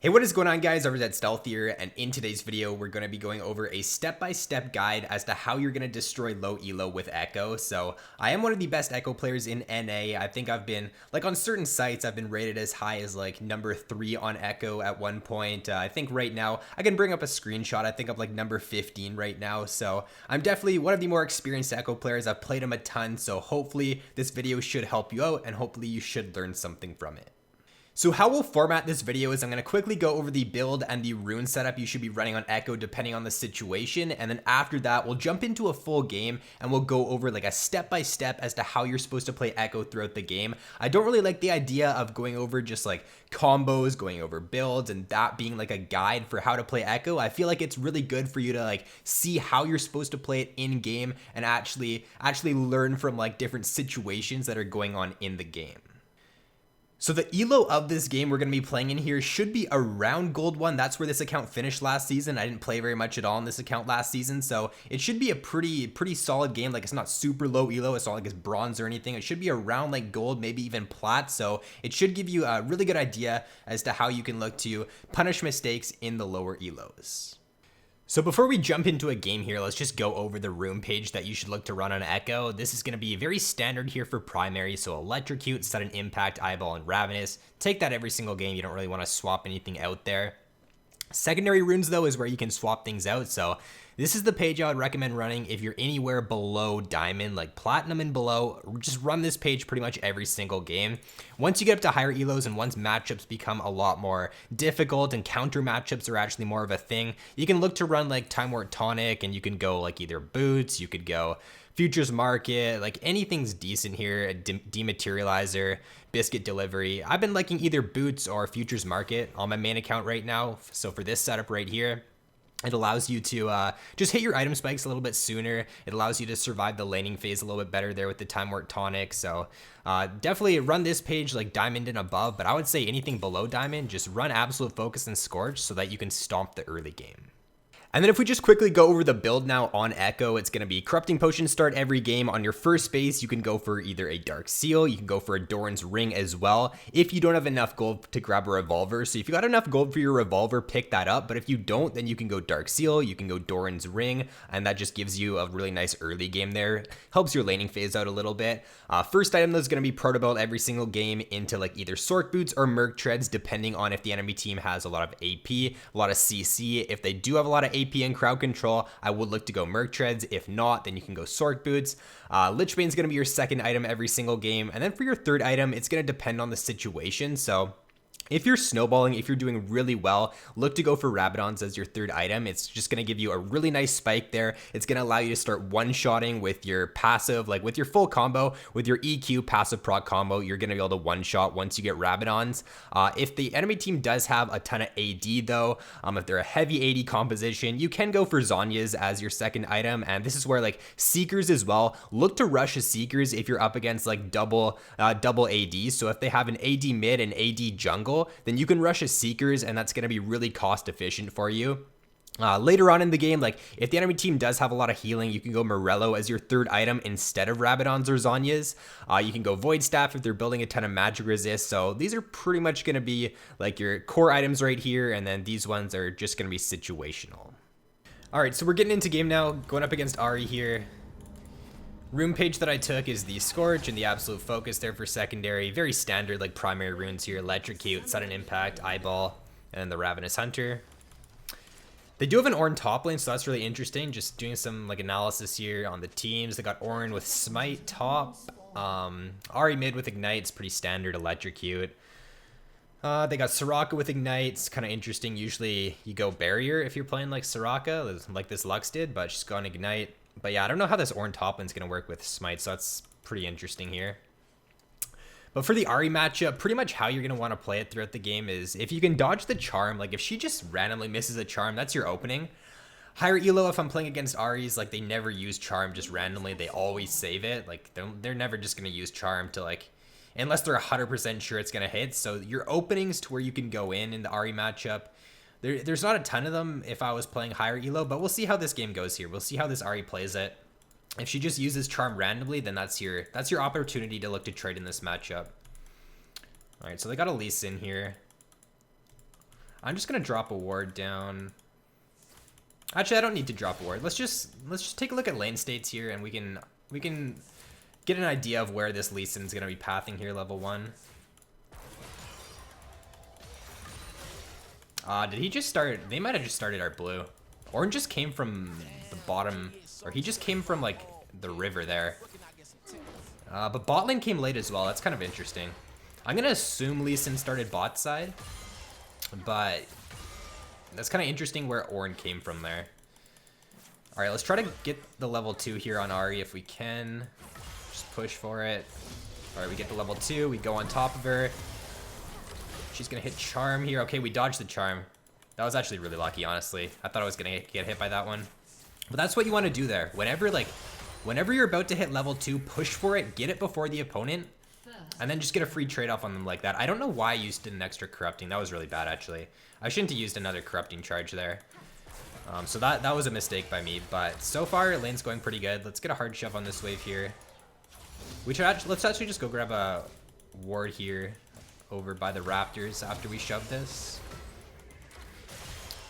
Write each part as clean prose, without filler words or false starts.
Hey, what is going on, guys? RvzStealth here, and in today's video, we're going to be going over a step-by-step guide as to how you're going to destroy low elo with Ekko. So, I am one of the best Ekko players in NA. I think I've been, like, on certain sites, I've been rated as high as, like, number 3 on Ekko at one point. I think right now, I can bring up a screenshot. I think I'm, like, number 15 right now. So, I'm definitely one of the more experienced Ekko players. I've played him a ton, so hopefully this video should help you out, and hopefully you should learn something from it. So how we'll format this video is I'm going to quickly go over the build and the rune setup you should be running on Ekko depending on the situation, and then after that we'll jump into a full game and we'll go over like a step-by-step as to how you're supposed to play Ekko throughout the game. I don't really like the idea of going over just like combos, going over builds, and that being like a guide for how to play Ekko. I feel like it's really good for you to like see how you're supposed to play it in game and actually learn from like different situations that are going on in the game. So the elo of this game we're going to be playing in here should be around gold 1. That's where this account finished last season. I didn't play very much at all on this account last season, so it should be a pretty solid game. Like, it's not super low elo, it's not like it's bronze or anything. It should be around like gold, maybe even plat, so it should give you a really good idea as to how you can look to punish mistakes in the lower elos. So before we jump into a game here, let's just go over the rune page that you should look to run on Ekko. This is going to be very standard here for primary, so Electrocute, Sudden Impact, Eyeball, and Ravenous. Take that every single game. You don't really want to swap anything out there. Secondary runes, though, is where you can swap things out, so this is the page I would recommend running if you're anywhere below diamond, like platinum and below. Just run this page pretty much every single game. Once you get up to higher elos and once matchups become a lot more difficult and counter matchups are actually more of a thing, you can look to run like Time Warp Tonic, and you can go like either Boots, you could go Futures Market, like anything's decent here, Dematerializer, Biscuit Delivery. I've been liking either Boots or Futures Market on my main account right now. So for this setup right here, it allows you to just hit your item spikes a little bit sooner. It allows you to survive the laning phase a little bit better there with the Time Warp Tonic. So definitely run this page like diamond and above, but I would say anything below diamond, just run Absolute Focus and Scorch so that you can stomp the early game. And then if we just quickly go over the build now on Ekko, it's going to be Corrupting Potion start every game. On your first base, you can go for either a Dark Seal, you can go for a Doran's Ring as well, if you don't have enough gold to grab a Revolver. So if you got enough gold for your Revolver, pick that up, but if you don't, then you can go Dark Seal, you can go Doran's Ring, and that just gives you a really nice early game there. Helps your laning phase out a little bit. First item though is going to be Proto Belt every single game into like either Sork Boots or Merc Treads, depending on if the enemy team has a lot of AP, a lot of CC. If they do have a lot of AP and crowd control, I would look to go Merc Treads. If not, then you can go Sork Boots. Lich Bane's going to be your second item every single game, and then for your third item, it's going to depend on the situation. So if you're snowballing, if you're doing really well, look to go for Rabadons as your third item. It's just going to give you a really nice spike there. It's going to allow you to start one-shotting with your passive, like with your full combo, with your EQ passive proc combo, you're going to be able to one-shot once you get Rabadons. If the enemy team does have a ton of AD though, if they're a heavy AD composition, you can go for Zhonya's as your second item, and this is where like Seekers as well. Look to rush a Seekers if you're up against like double AD. So if they have an AD mid and AD jungle, then you can rush a Seekers, and that's going to be really cost efficient for you. Later on in the game, like if the enemy team does have a lot of healing, you can go Morello as your third item instead of Rabadons or Zhonya's. You can go Void Staff if they're building a ton of magic resist. So these are pretty much going to be like your core items right here, and then these ones are just going to be situational. All right, so we're getting into game now, going up against Ahri here. Rune page that I took is the Scorch and the Absolute Focus there for secondary. Very standard like primary runes here. Electrocute, Sudden Impact, Eyeball, and then the Ravenous Hunter. They do have an Ornn top lane, so that's really interesting. Just doing some like analysis here on the teams. They got Ornn with Smite top. Ahri mid with Ignite's pretty standard. Electrocute. They got Soraka with Ignites, kind of interesting. Usually you go Barrier if you're playing like Soraka, like this Lux did, but she's gone Ignite. But yeah, I don't know how this Ornn top lane's going to work with Smite, so that's pretty interesting here. But for the Ahri matchup, pretty much how you're going to want to play it throughout the game is if you can dodge the charm, like if she just randomly misses a charm, that's your opening. Higher elo, if I'm playing against Ahri's, like they never use charm just randomly, they always save it. Like they're never just going to use charm to like, unless they're 100% sure it's going to hit. So your openings to where you can go in the Ahri matchup, there's not a ton of them if I was playing higher elo, but we'll see how this game goes here. We'll see how this Ahri plays it. If she just uses charm randomly, then that's your opportunity to look to trade in this matchup. All right, so they got a Lee Sin here. I'm just gonna drop a ward down. Actually, I don't need to drop a ward. Let's just take a look at lane states here, and we can get an idea of where this Lee Sin's gonna be pathing here, level 1. Did he just start? They might have just started our blue. Orange just came from the bottom, or he just came from like the river there. But bot lane came late as well. That's kind of interesting. I'm gonna assume Lee Sin started bot side, but that's kind of interesting where Ornn came from there. All right, let's try to get the level 2 here on Ahri if we can. Just push for it. All right, we get the level 2. We go on top of her. She's gonna hit charm here. Okay, we dodged the charm. That was actually really lucky, honestly. I thought I was gonna get hit by that one. But that's what you want to do there. Whenever you're about to hit level 2, push for it, get it before the opponent, and then just get a free trade-off on them like that. I don't know why I used an extra corrupting. That was really bad, actually. I shouldn't have used another corrupting charge there. So that was a mistake by me. But so far, lane's going pretty good. Let's get a hard shove on this wave here. Let's actually just go grab a ward here over by the Raptors after we shove this.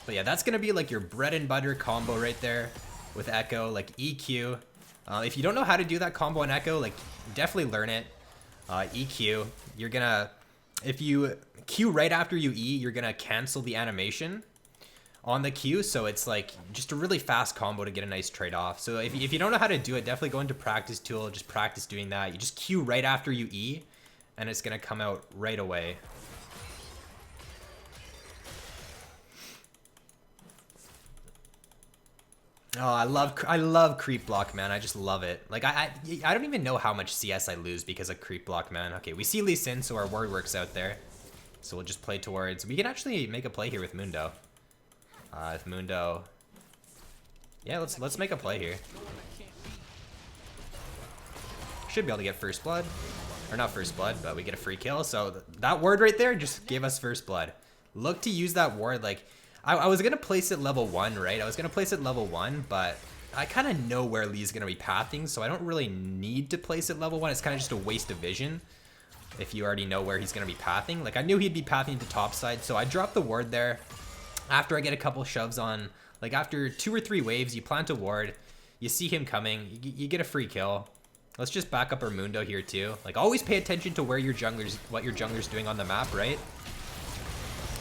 But yeah, that's gonna be like your bread and butter combo right there with Ekko, like EQ. If you don't know how to do that combo on Ekko, like definitely learn it. EQ, you're gonna, if you Q right after you E, you're gonna cancel the animation on the Q, so it's like just a really fast combo to get a nice trade-off. So if you don't know how to do it, definitely go into practice tool, just practice doing that. You just Q right after you E, and it's gonna come out right away. Oh, I love creep block, man. I just love it. Like I don't even know how much CS I lose because of creep block, man. Okay, we see Lee Sin, so our ward works out there. So we'll just play towards. We can actually make a play here with Mundo. With Mundo. Yeah, let's make a play here. Should be able to get first blood. Or not first blood, but we get a free kill. So that ward right there just gave us first blood. Look to use that ward. Like, I was going to place it level 1, right? I was going to place it level 1, but I kind of know where Lee's going to be pathing, so I don't really need to place it level 1. It's kind of just a waste of vision if you already know where he's going to be pathing. Like, I knew he'd be pathing to top side, so I dropped the ward there. After I get a couple shoves on, like after 2 or 3 waves, you plant a ward, you see him coming, you get a free kill. Let's just back up our Mundo here too. Like, always pay attention to where what your jungler's doing on the map, right?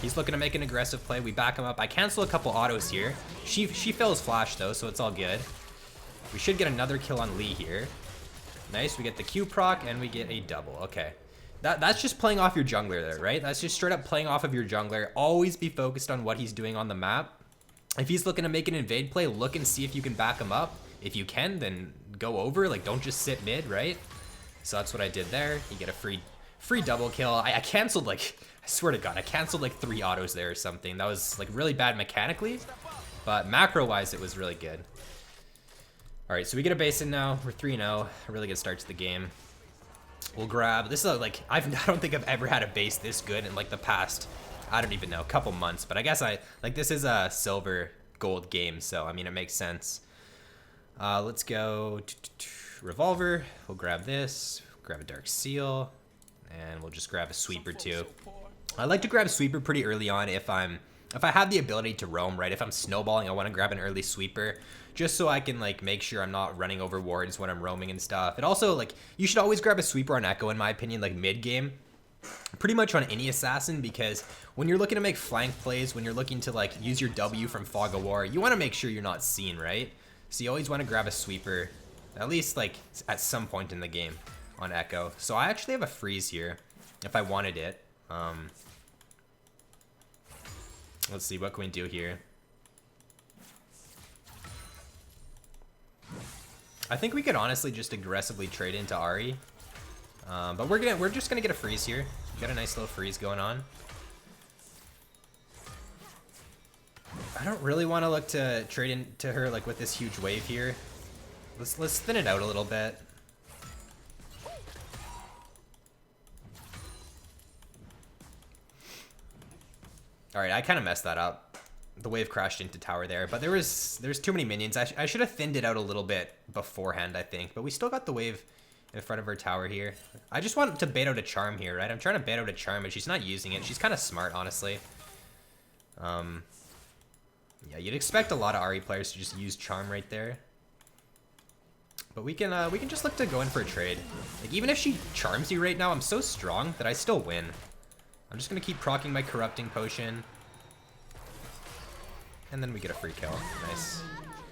He's looking to make an aggressive play. We back him up. I cancel a couple autos here. She fails flash though, so it's all good. We should get another kill on Lee here. Nice, we get the Q proc and we get a double. Okay. That's just playing off your jungler there, right? That's just straight up playing off of your jungler. Always be focused on what he's doing on the map. If he's looking to make an invade play, look and see if you can back him up. If you can, then go over. Like, don't just sit mid, right? So that's what I did there. You get a free double kill. I canceled, like, I swear to God, I canceled like 3 autos there or something. That was like really bad mechanically, but macro-wise, it was really good. All right, so we get a base in now. We're 3-0. A really good start to the game. We'll grab, this is like, I don't think I've ever had a base this good in like the past, I don't even know, a couple months, but I guess this is a silver gold game, so I mean, it makes sense. Let's go revolver. We'll grab this, grab a dark seal, and we'll just grab a sweeper too. I like to grab sweeper pretty early on if I have the ability to roam, right? If I'm snowballing, I want to grab an early sweeper just so I can like make sure I'm not running over wards when I'm roaming and stuff. It also, like, you should always grab a sweeper on Ekko in my opinion, like mid game. Pretty much on any assassin, because when you're looking to make flank plays, when you're looking to like use your W from Fog of War, you want to make sure you're not seen, right? So you always want to grab a sweeper, at least like at some point in the game on Ekko. So I actually have a freeze here if I wanted it. Let's see, what can we do here? I think we could honestly just aggressively trade into Ahri. But we're just gonna get a freeze here. Got a nice little freeze going on. I don't really want to look to trade into her like with this huge wave here. Let's thin it out a little bit. All right, I kind of messed that up. The wave crashed into tower there, but there's too many minions. I should have thinned it out a little bit beforehand, I think, but we still got the wave in front of her tower here. I just want to bait out a charm here, right? I'm trying to bait out a charm, but she's not using it. She's kind of smart, honestly. Yeah, you'd expect a lot of RE players to just use Charm right there. But we can just look to go in for a trade. Like, even if she charms you right now, I'm so strong that I still win. I'm just gonna keep proccing my Corrupting Potion. And then we get a free kill. Nice.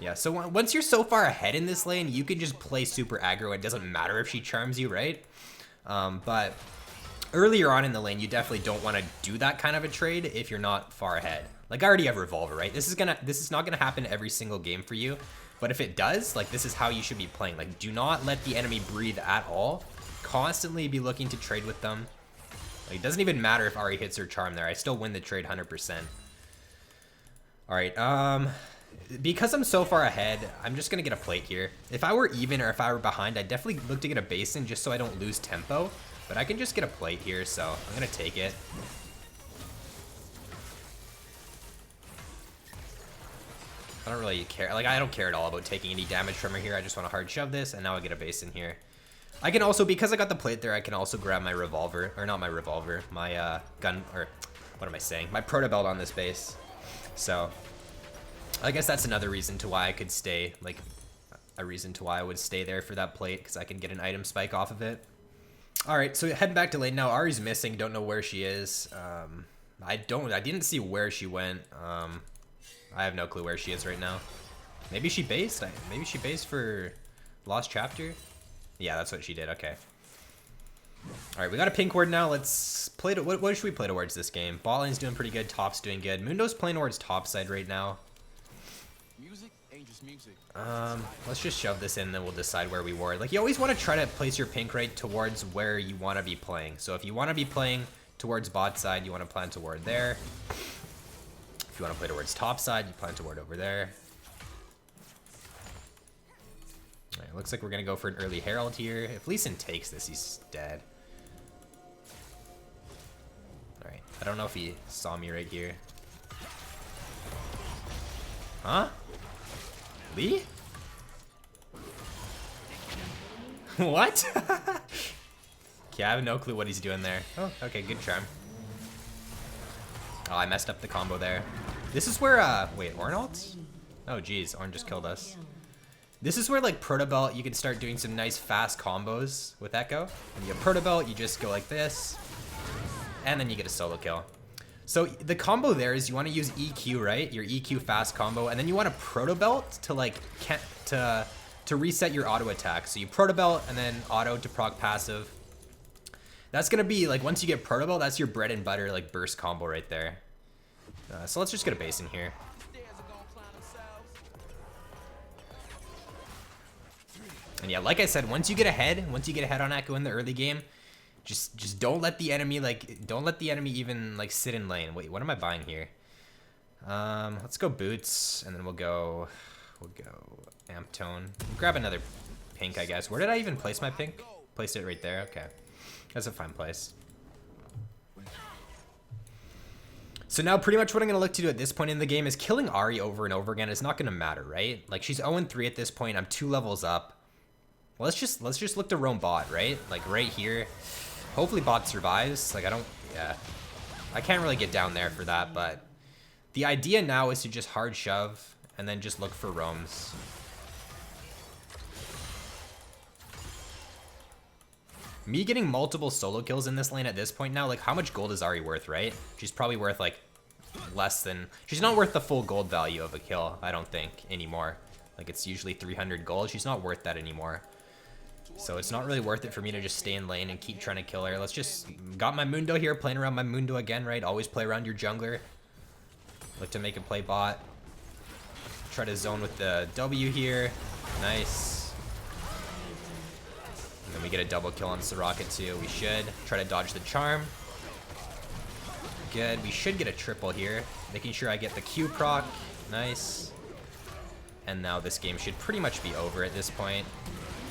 Yeah, so once you're so far ahead in this lane, you can just play super aggro. It doesn't matter if she charms you, right? But earlier on in the lane, you definitely don't want to do that kind of a trade if you're not far ahead. Like, I already have Revolver, right? This is not gonna happen every single game for you. But if it does, like, this is how you should be playing. Like, do not let the enemy breathe at all. Constantly be looking to trade with them. Like, it doesn't even matter if Ahri hits her charm there. I still win the trade 100%. All right, because I'm so far ahead, I'm just gonna get a plate here. If I were even or if I were behind, I'd definitely look to get a basin just so I don't lose tempo. But I can just get a plate here, so I'm gonna take it. I don't really care. Like, I don't care at all about taking any damage from her here. I just want to hard shove this, and now I get a basin here. I can also, because I got the plate there, I can also grab my revolver, or not my revolver, my gun, or what am I saying? My proto belt on this base. So, I guess that's another reason to why I could stay, like, a reason to why I would stay there for that plate, because I can get an item spike off of it. Alright, so heading back to lane now. Ahri's missing, don't know where she is. I didn't see where she went. I have no clue where she is right now. Maybe she based? Maybe she based for Lost Chapter? Yeah, that's what she did, okay. Alright, we got a pink ward now. Let's play to, what should we play towards this game? Bot lane's doing pretty good, top's doing good. Mundo's playing towards top side right now. Let's just shove this in, then we'll decide where we ward. Like, you always want to try to place your pink right towards where you want to be playing. So if you want to be playing towards bot side, you want to plan toward there. If you want to play towards top side, you plan toward over there. Alright, looks like we're going to go for an early Herald here. If Lee Sin takes this, he's dead. Alright, I don't know if he saw me right here. Huh? Lee? What? Okay, I have no clue what he's doing there. Oh, okay, good charm. Oh, I messed up the combo there. This is where, wait, Ornn ult? Oh, geez, Ornn just killed us. This is where, like, Proto Belt, you can start doing some nice fast combos with Ekko. When you get Proto Belt, you just go like this, and then you get a solo kill. So the combo there is you want to use EQ, right? Your EQ fast combo, and then you want a Proto Belt to, like, to reset your auto attack. So you Proto Belt and then auto to proc passive. That's gonna be, like, once you get Proto Belt, that's your bread and butter, like, burst combo right there. So let's just get a base in here. And yeah, like I said, once you get ahead on Ekko in the early game, just don't let the enemy, like, don't let the enemy even, like, sit in lane. Wait, what am I buying here? Let's go boots, and then we'll go amp tone. We'll grab another pink, I guess. Where did I even place my pink? Placed it right there. Okay, that's a fine place. So now pretty much what I'm going to look to do at this point in the game is killing Ahri over and over again is not going to matter, right? Like, she's 0-3 at this point. I'm 2 levels up. Well, let's just look to roam bot, right? Like, right here. Hopefully bot survives. Like, I can't really get down there for that, but the idea now is to just hard shove and then just look for roams. Me getting multiple solo kills in this lane at this point now, like, how much gold is Ahri worth, right? She's probably worth, like, less than... She's not worth the full gold value of a kill, I don't think, anymore. Like, it's usually 300 gold. She's not worth that anymore. So it's not really worth it for me to just stay in lane and keep trying to kill her. Let's just... Got my Mundo here, playing around my Mundo again, right? Always play around your jungler. Look to make a play bot. Try to zone with the W here. Nice. And then we get a double kill on Soraka too. We should try to dodge the charm. Good. We should get a triple here. Making sure I get the Q proc. Nice. And now this game should pretty much be over at this point.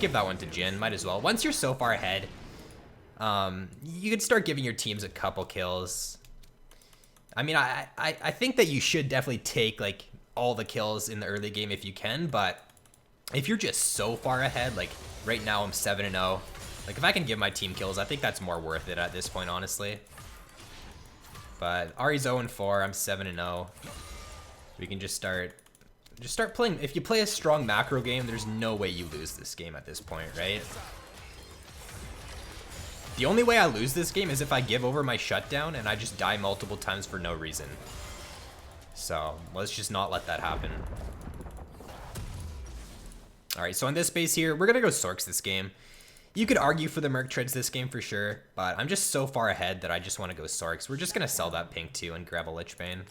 Give that one to Jhin. Might as well. Once you're so far ahead, you can start giving your teams a couple kills. I mean, I think that you should definitely take, like, all the kills in the early game if you can, but if you're just so far ahead, like, right now I'm 7-0. Like, if I can give my team kills, I think that's more worth it at this point, honestly. But Ari's 0-4, I'm 7-0. We can just start playing. If you play a strong macro game, there's no way you lose this game at this point, right? The only way I lose this game is if I give over my shutdown and I just die multiple times for no reason. So let's just not let that happen. Alright, so on this base here, we're gonna go Sorks this game. You could argue for the Merc Treads this game for sure, but I'm just so far ahead that I just want to go Sorks. We're just going to sell that pink too and grab a Lich Bane.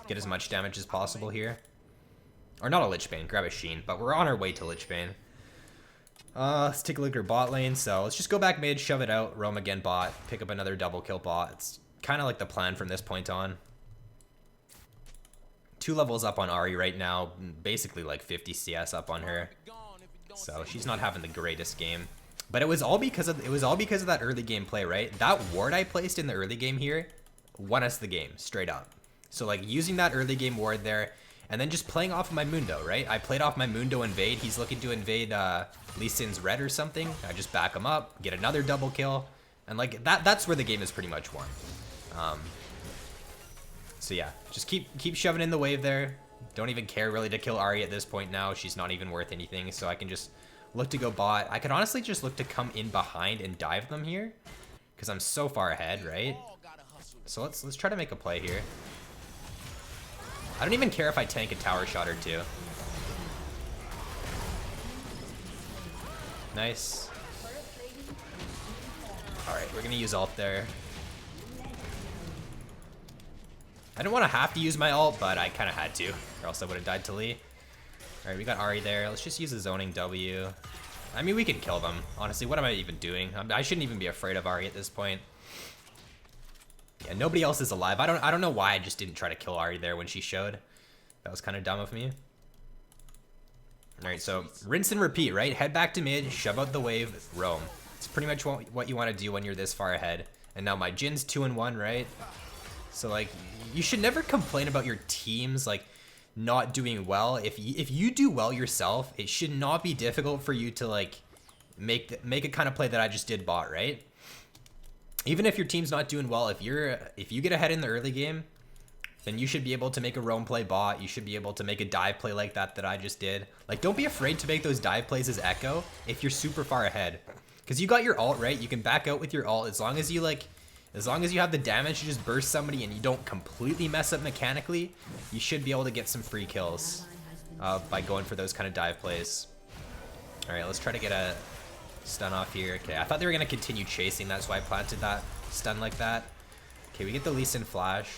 Get as much damage as possible here. Or not a Lich Bane, grab a Sheen, but we're on our way to Lich Bane. Let's take a look at our bot lane. So let's just go back mid, shove it out, roam again bot, pick up another double kill bot. It's kind of like the plan from this point on. 2 levels up on Ari right now, basically like 50 CS up on her. So she's not having the greatest game, but it was all because of that early game play, right? That ward I placed in the early game here won us the game straight up. So like using that early game ward there, and then just playing off of my Mundo, right? I played off my Mundo invade. He's looking to invade Lee Sin's red or something. I just back him up, get another double kill, and like that's where the game is pretty much won. So yeah, just keep shoving in the wave there. Don't even care really to kill Ari at this point now. She's not even worth anything, so I can just look to go bot. I could honestly just look to come in behind and dive them here, because I'm so far ahead, right? So let's try to make a play here. I don't even care if I tank a tower shot or two. Nice. Alright, we're gonna use ult there. I didn't want to have to use my ult, but I kind of had to, or else I would have died to Lee. Alright, we got Ari there. Let's just use a zoning W. I mean, we can kill them. Honestly, what am I even doing? I shouldn't even be afraid of Ari at this point. Yeah, nobody else is alive. I don't know why I just didn't try to kill Ari there when she showed. That was kind of dumb of me. Alright, so rinse and repeat, right? Head back to mid, shove out the wave, roam. It's pretty much what you want to do when you're this far ahead. And now my Jin's 2-1, right? So like, you should never complain about your teams like not doing well. If you do well yourself, it should not be difficult for you to like make a kind of play that I just did bot, right? Even if your team's not doing well, if you get ahead in the early game, then you should be able to make a roam play bot. You should be able to make a dive play like that I just did. Like, don't be afraid to make those dive plays as Ekko if you're super far ahead, because you got your ult, right? You can back out with your ult as long as you have the damage to just burst somebody and you don't completely mess up mechanically. You should be able to get some free kills by going for those kind of dive plays. All right, let's try to get a stun off here. Okay, I thought they were gonna continue chasing. That's why I planted that stun like that. Okay, we get the Lee Sin flash.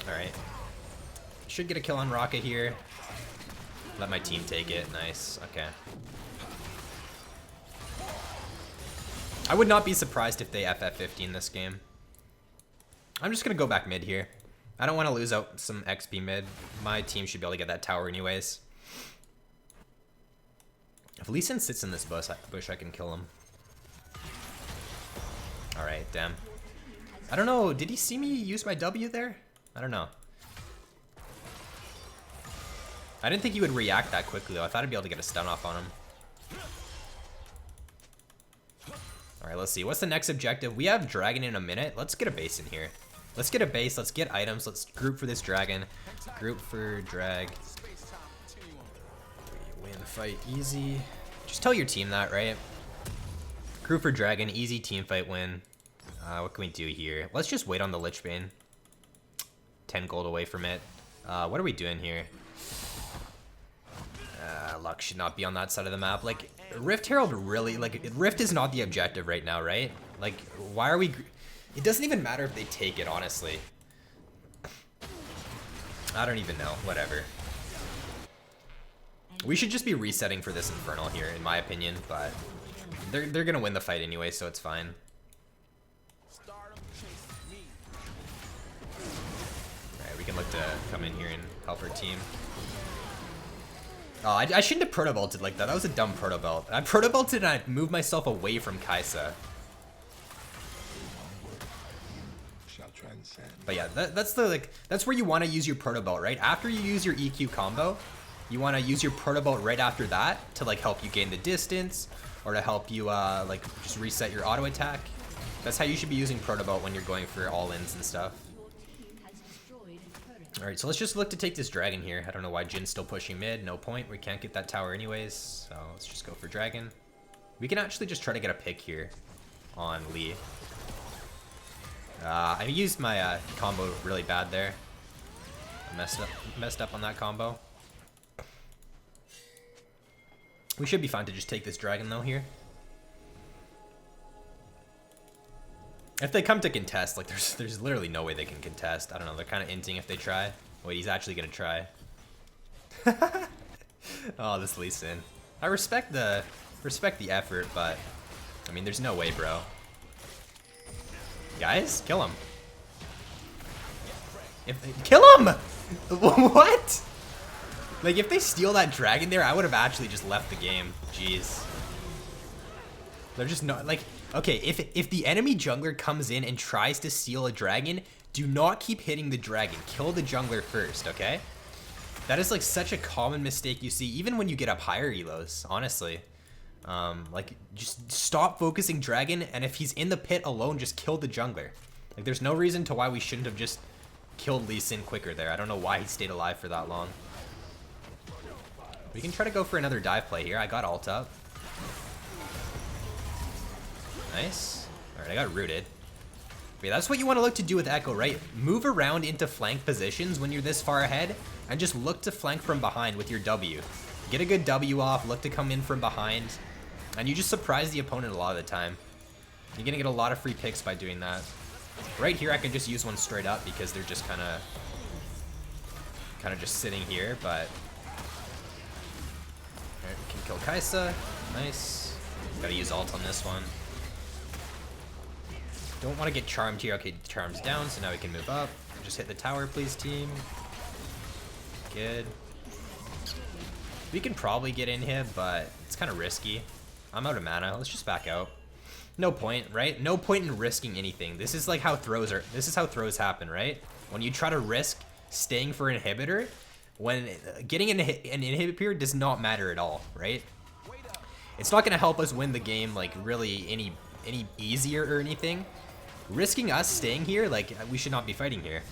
All right, should get a kill on Rocket here. Let my team take it. Nice. Okay. I would not be surprised if they FF15 this game. I'm just gonna go back mid here. I don't want to lose out some XP mid. My team should be able to get that tower anyways. If Lee Sin sits in this bush, I can kill him. Alright, damn. I don't know, did he see me use my W there? I don't know. I didn't think he would react that quickly though. I thought I'd be able to get a stun off on him. Alright, let's see. What's the next objective? We have dragon in a minute. Let's get a base in here. Let's get a base. Let's get items. Let's group for this dragon. Group for drag. Win fight easy. Just tell your team that, right? Group for dragon. Easy team fight win. What can we do here? Let's just wait on the Lich Bane. 10 gold away from it. What are we doing here? Luck should not be on that side of the map. Like, Rift Herald really, like, Rift is not the objective right now, right? Like, why are we... It doesn't even matter if they take it, honestly. I don't even know. Whatever. We should just be resetting for this Infernal here, in my opinion, but they're gonna win the fight anyway, so it's fine. Alright, we can look to come in here and help our team. Oh, I shouldn't have proto-belted like that. That was a dumb proto-belt. I proto-belted and I moved myself away from Kaisa. But yeah, that's where you want to use your proto-belt, right? After you use your EQ combo, you want to use your proto-belt right after that to like help you gain the distance or to help you like just reset your auto attack. That's how you should be using Protobelt when you're going for all-ins and stuff. Alright, so let's just look to take this dragon here. I don't know why Jin's still pushing mid. No point. We can't get that tower anyways. So let's just go for dragon. We can actually just try to get a pick here on Lee. I used my combo really bad there. I messed up on that combo. We should be fine to just take this dragon though here. If they come to contest, like there's literally no way they can contest. I don't know, they're kind of inting if they try. Wait, he's actually gonna try. Oh, this Lee Sin. I respect the effort, but I mean, there's no way, bro. Guys, kill him. Kill him! What? Like, if they steal that dragon there, I would have actually just left the game. Jeez. They're just not, like, okay, if the enemy jungler comes in and tries to steal a dragon, do not keep hitting the dragon. Kill the jungler first, okay? That is, like, such a common mistake you see, even when you get up higher elos, honestly. Like, just stop focusing dragon, and if he's in the pit alone, just kill the jungler. Like, there's no reason to why we shouldn't have just killed Lee Sin quicker there. I don't know why he stayed alive for that long. We can try to go for another dive play here. I got ult up. Nice. Alright, I got rooted. Okay, that's what you want to look to do with Ekko, right? Move around into flank positions when you're this far ahead, and just look to flank from behind with your W. Get a good W off, look to come in from behind, and you just surprise the opponent a lot of the time. You're gonna get a lot of free picks by doing that. Right here, I can just use one straight up because they're just kind of just sitting here, but... Alright, we can kill Kai'Sa. Nice. Gotta use ult on this one. Don't want to get charmed here. Okay, charm's down, so now we can move up. Just hit the tower, please, team. Good. We can probably get in here, but it's kind of risky. I'm out of mana. Let's just back out. No point, right? No point in risking anything. This is like how throws are. This is how throws happen, right? When you try to risk staying for an inhibitor, when getting an inhibitor does not matter at all, right? It's not going to help us win the game like really any easier or anything. Risking us staying here, like, we should not be fighting here.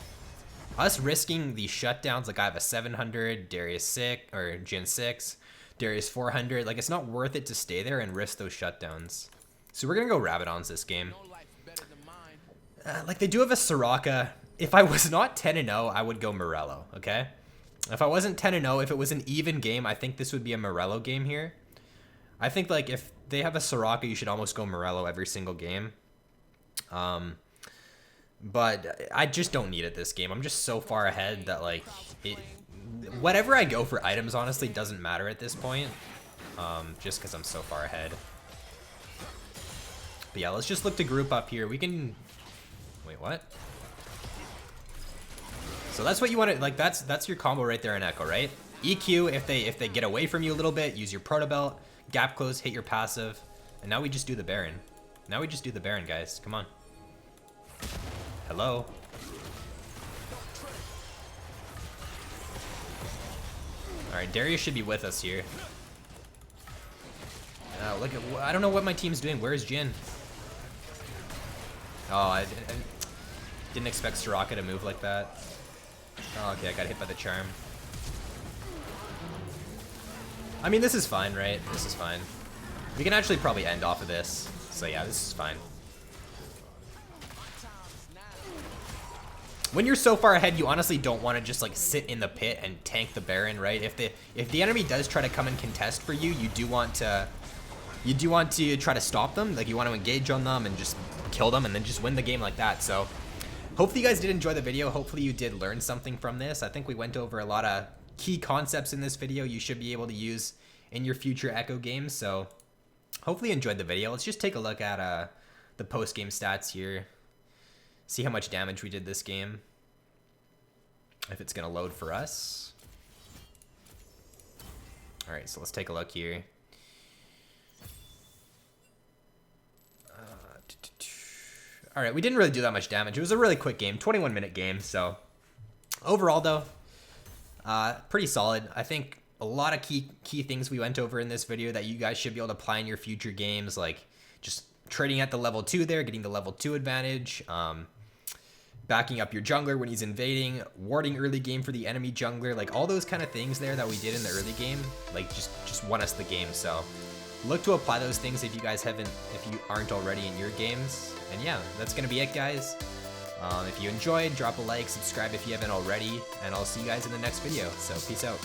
Us risking these shutdowns, like I have a 700, Darius 6, or Jin 6, Darius 400, like it's not worth it to stay there and risk those shutdowns. So we're gonna go Rabadons this game. Like they do have a Soraka. If I was not 10-0, I would go Morello, okay? If I wasn't 10-0, if it was an even game, I think this would be a Morello game here. I think like if they have a Soraka, you should almost go Morello every single game. But I just don't need it this game. I'm just so far ahead that like whatever I go for items honestly doesn't matter at this point. Just because I'm so far ahead. But yeah, let's just look to group up here. We can wait, what? So that's what you want to like. That's your combo right there in Ekko, right? EQ if they get away from you a little bit, use your Protobelt, gap close, hit your passive, and now we just do the Baron. Now we just do the Baron, guys. Come on. Hello. Alright, Darius should be with us here. Look at, I don't know what my team's doing. Where's Jin? Oh, I didn't expect Soraka to move like that. Oh, okay, I got hit by the charm. I mean, this is fine, right? This is fine. We can actually probably end off of this. So yeah, this is fine. When you're so far ahead, you honestly don't want to just like sit in the pit and tank the Baron, right? If the enemy does try to come and contest for you, you do want to try to stop them. Like you want to engage on them and just kill them and then just win the game like that. So hopefully you guys did enjoy the video. Hopefully you did learn something from this. I think we went over a lot of key concepts in this video you should be able to use in your future Ekko games. So hopefully you enjoyed the video. Let's just take a look at the post-game stats here. See how much damage we did this game. If it's gonna load for us. Alright, so let's take a look here. Alright, we didn't really do that much damage. It was a really quick game, 21-minute game, so overall though, pretty solid. I think a lot of key things we went over in this video that you guys should be able to apply in your future games, like just trading at the level 2 there, getting the level 2 advantage, backing up your jungler when he's invading, warding early game for the enemy jungler, like all those kind of things there that we did in the early game, like just won us the game. So look to apply those things if you guys if you aren't already in your games. And yeah, that's gonna be it, guys. If you enjoyed, drop a like, subscribe if you haven't already, and I'll see you guys in the next video. So peace out.